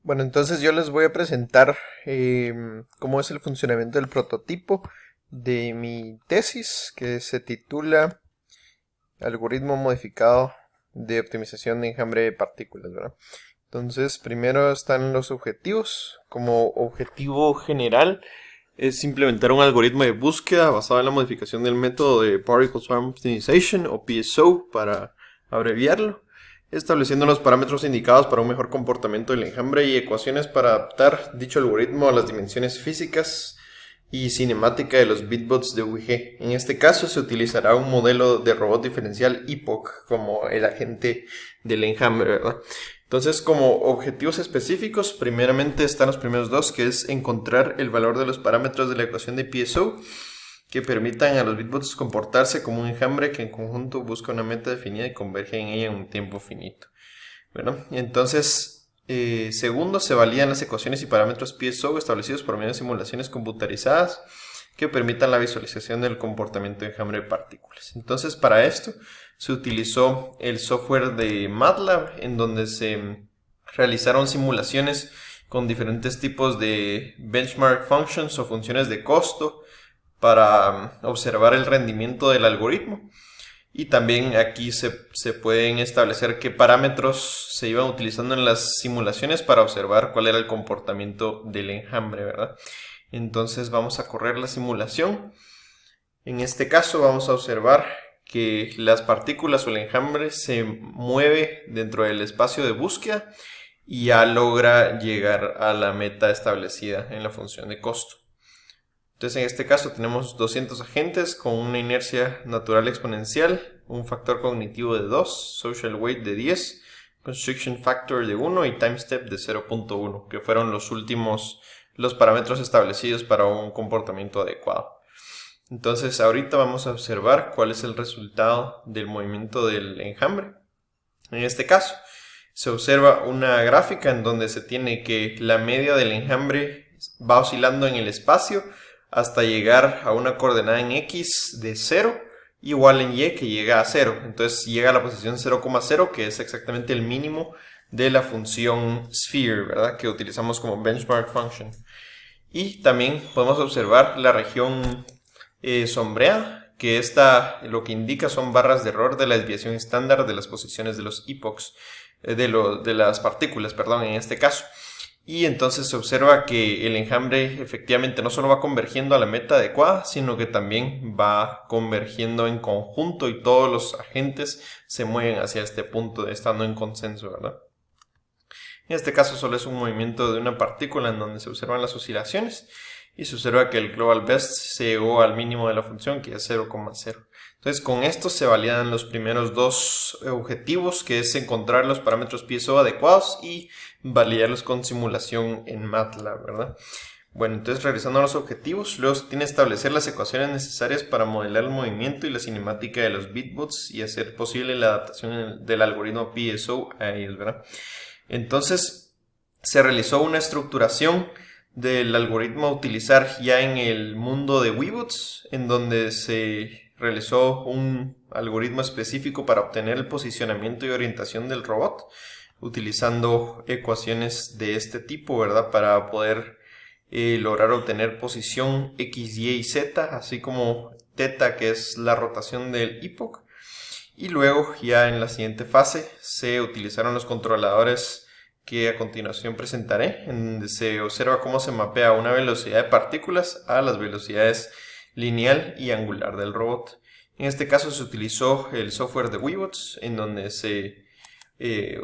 Bueno, entonces yo les voy a presentar cómo es el funcionamiento del prototipo de mi tesis que se titula Algoritmo modificado de optimización de enjambre de partículas, ¿verdad? Entonces, primero están los objetivos. Como objetivo general es implementar un algoritmo de búsqueda basado en la modificación del método de Particle Swarm Optimization o PSO para abreviarlo, estableciendo los parámetros indicados para un mejor comportamiento del enjambre y ecuaciones para adaptar dicho algoritmo a las dimensiones físicas y cinemática de los bitbots de UG. En este caso se utilizará un modelo de robot diferencial epoch como el agente del enjambre, ¿verdad? Entonces, como objetivos específicos, primeramente están los primeros dos, que es encontrar el valor de los parámetros de la ecuación de PSO que permitan a los bitbots comportarse como un enjambre que en conjunto busca una meta definida y converge en ella en un tiempo finito. Bueno, entonces, segundo, se validan las ecuaciones y parámetros PSO establecidos por medio de simulaciones computarizadas que permitan la visualización del comportamiento de enjambre de partículas. Entonces, para esto se utilizó el software de MATLAB, en donde se realizaron simulaciones con diferentes tipos de benchmark functions o funciones de costo para observar el rendimiento del algoritmo. Y también aquí se pueden establecer qué parámetros se iban utilizando en las simulaciones para observar cuál era el comportamiento del enjambre, ¿verdad? Entonces vamos a correr la simulación. En este caso vamos a observar que las partículas o el enjambre se mueve dentro del espacio de búsqueda y ya logra llegar a la meta establecida en la función de costo. Entonces en este caso tenemos 200 agentes con una inercia natural exponencial, un factor cognitivo de 2, social weight de 10, constriction factor de 1 y time step de 0.1, que fueron los parámetros establecidos para un comportamiento adecuado. Entonces ahorita vamos a observar cuál es el resultado del movimiento del enjambre. En este caso se observa una gráfica en donde se tiene que la media del enjambre va oscilando en el espacio hasta llegar a una coordenada en X de 0 igual en Y que llega a 0. Entonces llega a la posición 0,0, que es exactamente el mínimo de la función sphere, ¿verdad? Que utilizamos como benchmark function. Y también podemos observar la región sombreada, que lo que indica son barras de error de la desviación estándar de las posiciones de los epochs, de las partículas, perdón, en este caso. Y entonces se observa que el enjambre efectivamente no solo va convergiendo a la meta adecuada, sino que también va convergiendo en conjunto y todos los agentes se mueven hacia este punto, estando en consenso, ¿verdad? En este caso solo es un movimiento de una partícula en donde se observan las oscilaciones y se observa que el global best se llegó al mínimo de la función, que es 0,0. Entonces con esto se validan los primeros dos objetivos, que es encontrar los parámetros PSO adecuados y validarlos con simulación en MATLAB, ¿verdad? Bueno, entonces realizando los objetivos, luego se tiene que establecer las ecuaciones necesarias para modelar el movimiento y la cinemática de los bitbots y hacer posible la adaptación del algoritmo PSO a ellos, ¿verdad? Entonces se realizó una estructuración del algoritmo a utilizar ya en el mundo de Weebots, en donde se realizó un algoritmo específico para obtener el posicionamiento y orientación del robot, utilizando ecuaciones de este tipo, ¿verdad? Para poder lograr obtener posición X, Y y Z, así como θ, que es la rotación del epoch. Y luego ya en la siguiente fase se utilizaron los controladores que a continuación presentaré, en donde se observa cómo se mapea una velocidad de partículas a las velocidades lineal y angular del robot. En este caso se utilizó el software de Weebots, en donde se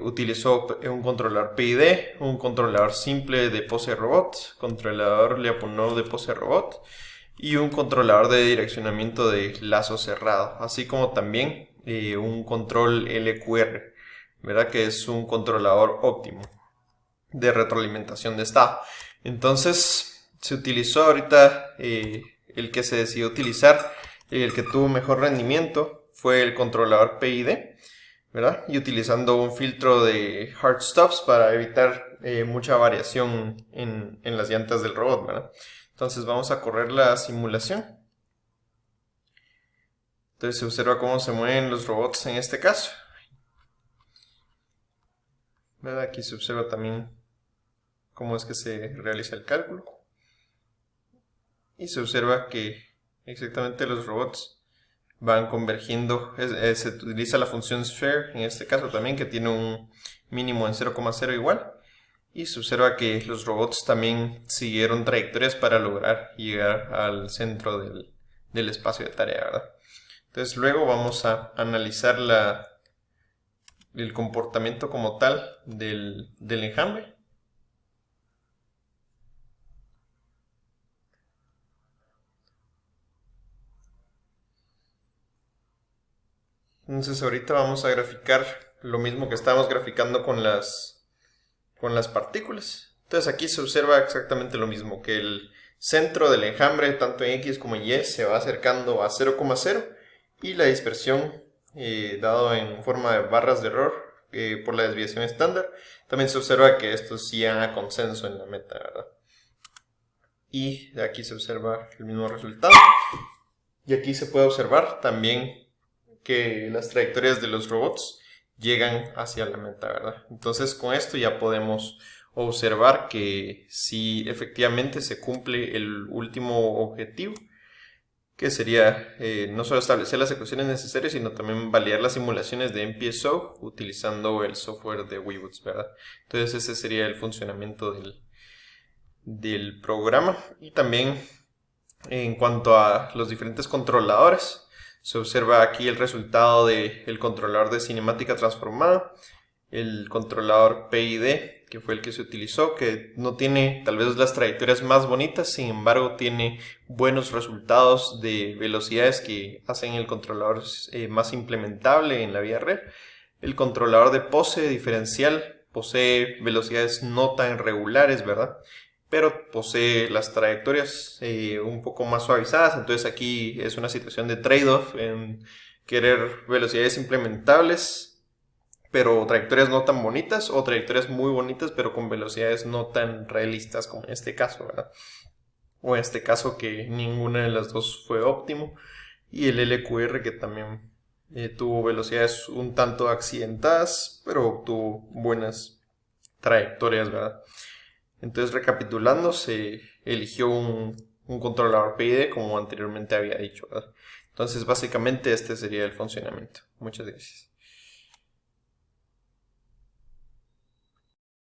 utilizó un controlador PID, un controlador simple de pose robot, controlador Lyapunov de pose robot y un controlador de direccionamiento de lazo cerrado, así como también un control LQR, ¿verdad? Que es un controlador óptimo de retroalimentación de estado. Entonces se utilizó ahorita el que se decidió utilizar, el que tuvo mejor rendimiento fue el controlador PID, ¿verdad? Y utilizando un filtro de hard stops para evitar mucha variación en las llantas del robot, ¿verdad? Entonces vamos a correr la simulación. Entonces se observa cómo se mueven los robots en este caso, ¿verdad? Aquí se observa también cómo es que se realiza el cálculo. Y se observa que exactamente los robots van convergiendo. Se utiliza la función sphere en este caso también, que tiene un mínimo en 0,0 igual. Y se observa que los robots también siguieron trayectorias para lograr llegar al centro del espacio de tarea, ¿verdad? Entonces luego vamos a analizar el comportamiento como tal del enjambre. Entonces ahorita vamos a graficar lo mismo que estábamos graficando con las partículas. Entonces aquí se observa exactamente lo mismo, que el centro del enjambre, tanto en X como en Y, se va acercando a 0,0 y la dispersión, dado en forma de barras de error por la desviación estándar, también se observa que estos sí llegan a consenso en la meta, ¿verdad? Y aquí se observa el mismo resultado. Y aquí se puede observar también que las trayectorias de los robots llegan hacia la meta, ¿verdad? Entonces con esto ya podemos observar que si efectivamente se cumple el último objetivo, que sería no solo establecer las ecuaciones necesarias, sino también validar las simulaciones de MPSO utilizando el software de Weeboots, ¿verdad? Entonces ese sería el funcionamiento del programa. Y también en cuanto a los diferentes controladores, se observa aquí el resultado del controlador de cinemática transformada, el controlador PID, que fue el que se utilizó, que no tiene tal vez las trayectorias más bonitas, sin embargo tiene buenos resultados de velocidades que hacen el controlador más implementable en la vida real. El controlador de pose diferencial posee velocidades no tan regulares, ¿verdad? Pero posee las trayectorias un poco más suavizadas. Entonces aquí es una situación de trade-off en querer velocidades implementables, pero trayectorias no tan bonitas, o trayectorias muy bonitas, pero con velocidades no tan realistas como en este caso, ¿verdad? O en este caso que ninguna de las dos fue óptimo. Y el LQR, que también tuvo velocidades un tanto accidentadas, pero obtuvo buenas trayectorias, ¿verdad? Entonces, recapitulando, se eligió un controlador PID como anteriormente había dicho, ¿verdad? Entonces, básicamente este sería el funcionamiento. Muchas gracias.